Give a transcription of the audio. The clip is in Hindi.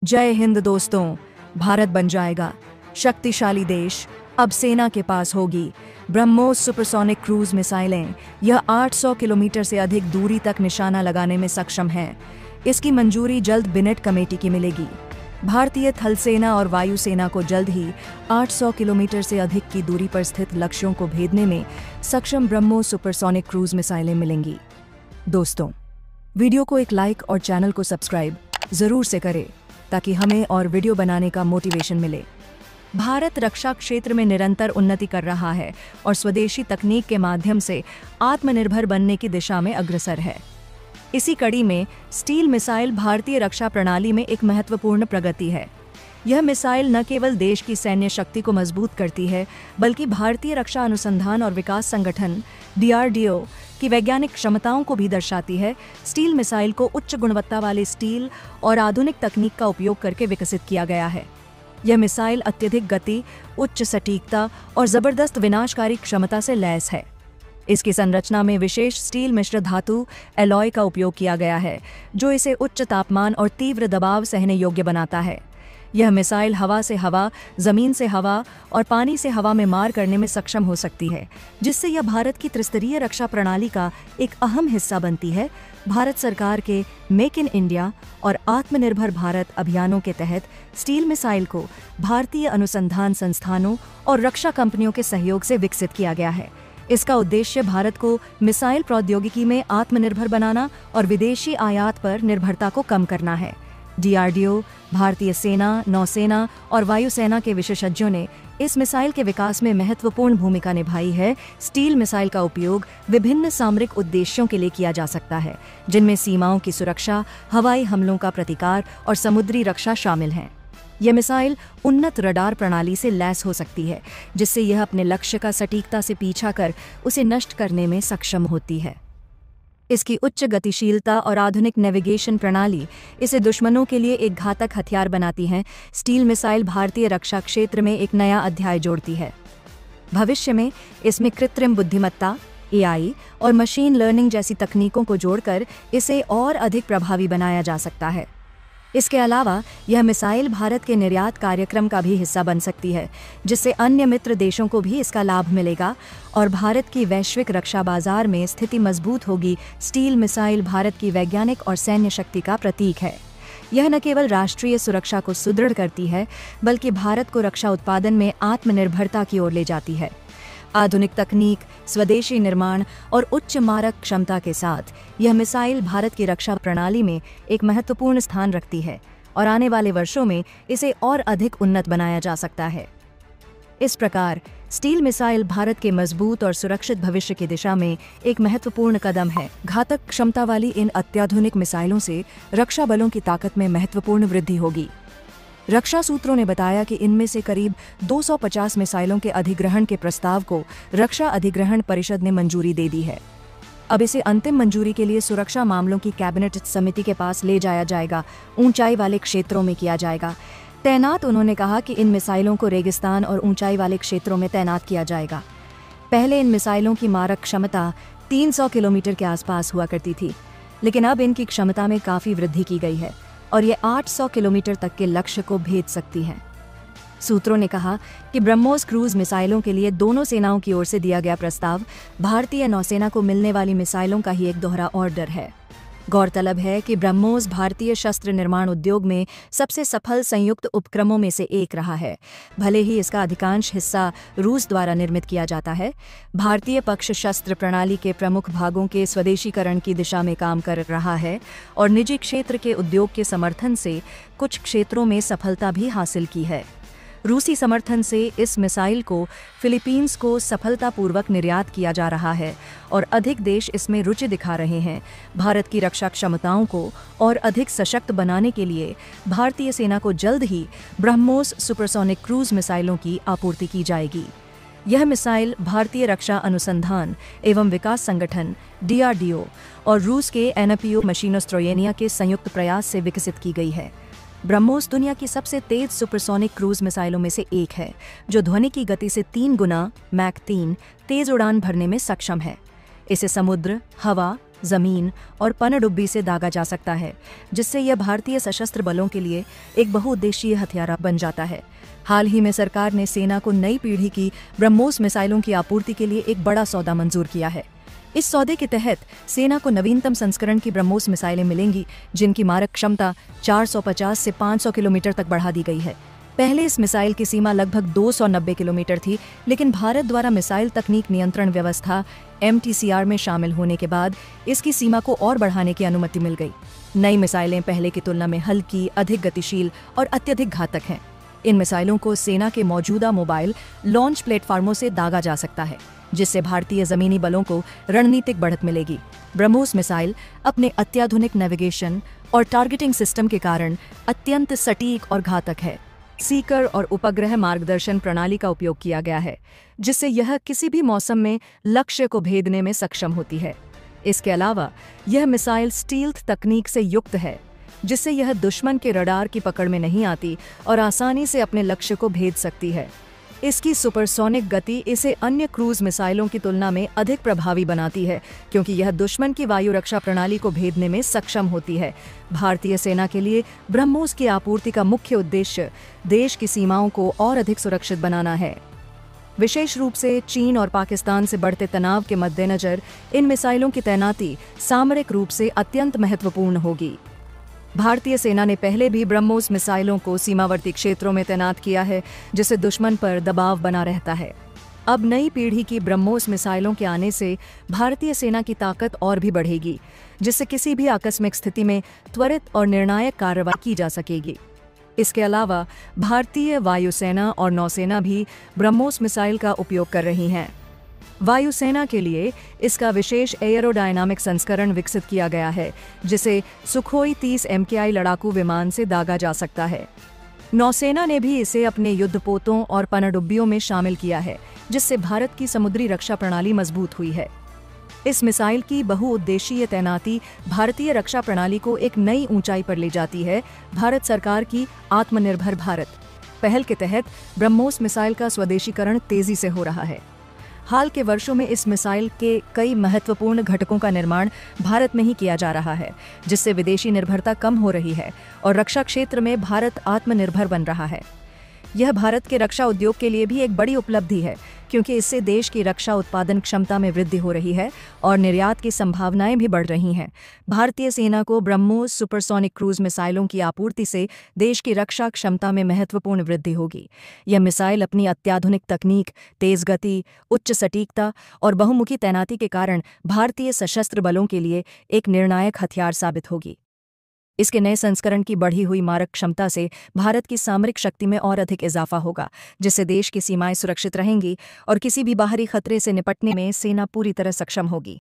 जय हिंद दोस्तों, भारत बन जाएगा शक्तिशाली देश। अब सेना के पास होगी ब्रह्मोस सुपरसोनिक क्रूज मिसाइलें। यह 800 किलोमीटर से अधिक दूरी तक निशाना लगाने में सक्षम है। इसकी मंजूरी जल्द बिनेट कमेटी की मिलेगी। भारतीय थल सेना और वायु सेना को जल्द ही 800 किलोमीटर से अधिक की दूरी पर स्थित लक्ष्यों को भेदने में सक्षम ब्रह्मोस सुपरसोनिक क्रूज मिसाइलें मिलेंगी। दोस्तों, वीडियो को एक लाइक और चैनल को सब्सक्राइब जरूर से करें ताकि हमें और वीडियो बनाने का मोटिवेशन मिले। भारत रक्षा क्षेत्र में निरंतर उन्नति कर रहा है और स्वदेशी तकनीक के माध्यम से आत्मनिर्भर बनने की दिशा में अग्रसर है। इसी कड़ी में स्टील मिसाइल भारतीय रक्षा प्रणाली में एक महत्वपूर्ण प्रगति है। यह मिसाइल न केवल देश की सैन्य शक्ति को मजबूत करती है, बल्कि भारतीय रक्षा अनुसंधान और विकास संगठन DRDO की वैज्ञानिक क्षमताओं को भी दर्शाती है। स्टील मिसाइल को उच्च गुणवत्ता वाले स्टील और आधुनिक तकनीक का उपयोग करके विकसित किया गया है। यह मिसाइल अत्यधिक गति, उच्च सटीकता और जबरदस्त विनाशकारी क्षमता से लैस है। इसकी संरचना में विशेष स्टील मिश्र धातु एलॉय का उपयोग किया गया है, जो इसे उच्च तापमान और तीव्र दबाव सहने योग्य बनाता है। यह मिसाइल हवा से हवा, जमीन से हवा और पानी से हवा में मार करने में सक्षम हो सकती है, जिससे यह भारत की त्रिस्तरीय रक्षा प्रणाली का एक अहम हिस्सा बनती है। भारत सरकार के मेक इन इंडिया और आत्मनिर्भर भारत अभियानों के तहत स्टील मिसाइल को भारतीय अनुसंधान संस्थानों और रक्षा कंपनियों के सहयोग से विकसित किया गया है। इसका उद्देश्य भारत को मिसाइल प्रौद्योगिकी में आत्मनिर्भर बनाना और विदेशी आयात पर निर्भरता को कम करना है। DRDO, भारतीय सेना, नौसेना और वायुसेना के विशेषज्ञों ने इस मिसाइल के विकास में महत्वपूर्ण भूमिका निभाई है। स्टील मिसाइल का उपयोग विभिन्न सामरिक उद्देश्यों के लिए किया जा सकता है, जिनमें सीमाओं की सुरक्षा, हवाई हमलों का प्रतिकार और समुद्री रक्षा शामिल हैं। यह मिसाइल उन्नत रडार प्रणाली से लैस हो सकती है, जिससे यह अपने लक्ष्य का सटीकता से पीछा कर उसे नष्ट करने में सक्षम होती है। इसकी उच्च गतिशीलता और आधुनिक नेविगेशन प्रणाली इसे दुश्मनों के लिए एक घातक हथियार बनाती हैं। स्टील मिसाइल भारतीय रक्षा क्षेत्र में एक नया अध्याय जोड़ती है। भविष्य में इसमें कृत्रिम बुद्धिमत्ता, AI और मशीन लर्निंग जैसी तकनीकों को जोड़कर इसे और अधिक प्रभावी बनाया जा सकता है। इसके अलावा यह मिसाइल भारत के निर्यात कार्यक्रम का भी हिस्सा बन सकती है, जिससे अन्य मित्र देशों को भी इसका लाभ मिलेगा और भारत की वैश्विक रक्षा बाजार में स्थिति मजबूत होगी। स्टील मिसाइल भारत की वैज्ञानिक और सैन्य शक्ति का प्रतीक है। यह न केवल राष्ट्रीय सुरक्षा को सुदृढ़ करती है, बल्कि भारत को रक्षा उत्पादन में आत्मनिर्भरता की ओर ले जाती है। आधुनिक तकनीक, स्वदेशी निर्माण और उच्च मारक क्षमता के साथ यह मिसाइल भारत की रक्षा प्रणाली में एक महत्वपूर्ण स्थान रखती है और आने वाले वर्षों में इसे और अधिक उन्नत बनाया जा सकता है। इस प्रकार स्टील मिसाइल भारत के मजबूत और सुरक्षित भविष्य की दिशा में एक महत्वपूर्ण कदम है। घातक क्षमता वाली इन अत्याधुनिक मिसाइलों से रक्षा बलों की ताकत में महत्वपूर्ण वृद्धि होगी। रक्षा सूत्रों ने बताया कि इनमें से करीब 250 मिसाइलों के अधिग्रहण के प्रस्ताव को रक्षा अधिग्रहण परिषद ने मंजूरी दे दी है। अब इसे अंतिम मंजूरी के लिए सुरक्षा मामलों की कैबिनेट समिति के पास ले जाया जाएगा। ऊंचाई वाले क्षेत्रों में किया जाएगा तैनात। उन्होंने कहा कि इन मिसाइलों को रेगिस्तान और ऊंचाई वाले क्षेत्रों में तैनात किया जाएगा। पहले इन मिसाइलों की मारक क्षमता 300 किलोमीटर के आसपास हुआ करती थी, लेकिन अब इनकी क्षमता में काफ़ी वृद्धि की गई है और ये 800 किलोमीटर तक के लक्ष्य को भेद सकती हैं। सूत्रों ने कहा कि ब्रह्मोस क्रूज मिसाइलों के लिए दोनों सेनाओं की ओर से दिया गया प्रस्ताव भारतीय नौसेना को मिलने वाली मिसाइलों का ही एक दोहरा ऑर्डर है। गौरतलब है कि ब्रह्मोस भारतीय शस्त्र निर्माण उद्योग में सबसे सफल संयुक्त उपक्रमों में से एक रहा है। भले ही इसका अधिकांश हिस्सा रूस द्वारा निर्मित किया जाता है, भारतीय पक्ष शस्त्र प्रणाली के प्रमुख भागों के स्वदेशीकरण की दिशा में काम कर रहा है और निजी क्षेत्र के उद्योग के समर्थन से कुछ क्षेत्रों में सफलता भी हासिल की है। रूसी समर्थन से इस मिसाइल को फिलीपींस को सफलतापूर्वक निर्यात किया जा रहा है और अधिक देश इसमें रुचि दिखा रहे हैं। भारत की रक्षा क्षमताओं को और अधिक सशक्त बनाने के लिए भारतीय सेना को जल्द ही ब्रह्मोस सुपरसोनिक क्रूज मिसाइलों की आपूर्ति की जाएगी। यह मिसाइल भारतीय रक्षा अनुसंधान एवं विकास संगठन DRDO और रूस के NPO मशीनोस्ट्रोयेनिया के संयुक्त प्रयास से विकसित की गई है। ब्रह्मोस दुनिया की सबसे तेज सुपरसोनिक क्रूज मिसाइलों में से एक है, जो ध्वनि की गति से 3 गुना मैक 3 तेज उड़ान भरने में सक्षम है। इसे समुद्र, हवा, जमीन और पनडुब्बी से दागा जा सकता है, जिससे यह भारतीय सशस्त्र बलों के लिए एक बहुउद्देशीय हथियार बन जाता है। हाल ही में सरकार ने सेना को नई पीढ़ी की ब्रह्मोस मिसाइलों की आपूर्ति के लिए एक बड़ा सौदा मंजूर किया है। इस सौदे के तहत सेना को नवीनतम संस्करण की ब्रह्मोस मिसाइलें मिलेंगी, जिनकी मारक क्षमता 450 से 500 किलोमीटर तक बढ़ा दी गई है। पहले इस मिसाइल की सीमा लगभग 290 किलोमीटर थी, लेकिन भारत द्वारा मिसाइल तकनीक नियंत्रण व्यवस्था MTCR में शामिल होने के बाद इसकी सीमा को और बढ़ाने की अनुमति मिल गई। नई मिसाइलें पहले की तुलना में हल्की, अधिक गतिशील और अत्यधिक घातक हैं। इन मिसाइलों को सेना के मौजूदा मोबाइल लॉन्च प्लेटफार्मों से दागा जा सकता है, जिससे भारतीय जमीनी बलों को रणनीतिक बढ़त मिलेगी। ब्रह्मोस मिसाइल अपने अत्याधुनिक नेविगेशन और टारगेटिंग सिस्टम के कारण अत्यंत सटीक और घातक है। सीकर और उपग्रह मार्गदर्शन प्रणाली का उपयोग किया गया है, जिससे यह किसी भी मौसम में लक्ष्य को भेदने में सक्षम होती है। इसके अलावा यह मिसाइल स्टील्थ तकनीक से युक्त है, जिससे यह दुश्मन के रडार की पकड़ में नहीं आती और आसानी से अपने लक्ष्य को भेद सकती है। इसकी सुपरसोनिक गति इसे अन्य क्रूज मिसाइलों की तुलना में अधिक प्रभावी बनाती है, क्योंकि यह दुश्मन की वायु रक्षा प्रणाली को भेदने में सक्षम होती है। भारतीय सेना के लिए ब्रह्मोस की आपूर्ति का मुख्य उद्देश्य देश की सीमाओं को और अधिक सुरक्षित बनाना है। विशेष रूप से चीन और पाकिस्तान से बढ़ते तनाव के मद्देनजर इन मिसाइलों की तैनाती सामरिक रूप से अत्यंत महत्वपूर्ण होगी। भारतीय सेना ने पहले भी ब्रह्मोस मिसाइलों को सीमावर्ती क्षेत्रों में तैनात किया है, जिससे दुश्मन पर दबाव बना रहता है। अब नई पीढ़ी की ब्रह्मोस मिसाइलों के आने से भारतीय सेना की ताकत और भी बढ़ेगी, जिससे किसी भी आकस्मिक स्थिति में त्वरित और निर्णायक कार्रवाई की जा सकेगी। इसके अलावा भारतीय वायुसेना और नौसेना भी ब्रह्मोस मिसाइल का उपयोग कर रही हैं। वायुसेना के लिए इसका विशेष एयरोडायनामिक संस्करण विकसित किया गया है, जिसे सुखोई 30 MKI लड़ाकू विमान से दागा जा सकता है। नौसेना ने भी इसे अपने युद्धपोतों और पनडुब्बियों में शामिल किया है, जिससे भारत की समुद्री रक्षा प्रणाली मजबूत हुई है। इस मिसाइल की बहुउद्देशीय तैनाती भारतीय रक्षा प्रणाली को एक नई ऊंचाई पर ले जाती है। भारत सरकार की आत्मनिर्भर भारत पहल के तहत ब्रह्मोस मिसाइल का स्वदेशीकरण तेजी से हो रहा है। हाल के वर्षों में इस मिसाइल के कई महत्वपूर्ण घटकों का निर्माण भारत में ही किया जा रहा है, जिससे विदेशी निर्भरता कम हो रही है और रक्षा क्षेत्र में भारत आत्मनिर्भर बन रहा है। यह भारत के रक्षा उद्योग के लिए भी एक बड़ी उपलब्धि है, क्योंकि इससे देश की रक्षा उत्पादन क्षमता में वृद्धि हो रही है और निर्यात की संभावनाएं भी बढ़ रही हैं। भारतीय सेना को ब्रह्मोस सुपरसोनिक क्रूज मिसाइलों की आपूर्ति से देश की रक्षा क्षमता में महत्वपूर्ण वृद्धि होगी। यह मिसाइल अपनी अत्याधुनिक तकनीक, तेज गति, उच्च सटीकता और बहुमुखी तैनाती के कारण भारतीय सशस्त्र बलों के लिए एक निर्णायक हथियार साबित होगी। इसके नए संस्करण की बढ़ी हुई मारक क्षमता से भारत की सामरिक शक्ति में और अधिक इजाफा होगा, जिससे देश की सीमाएं सुरक्षित रहेंगी और किसी भी बाहरी खतरे से निपटने में सेना पूरी तरह सक्षम होगी।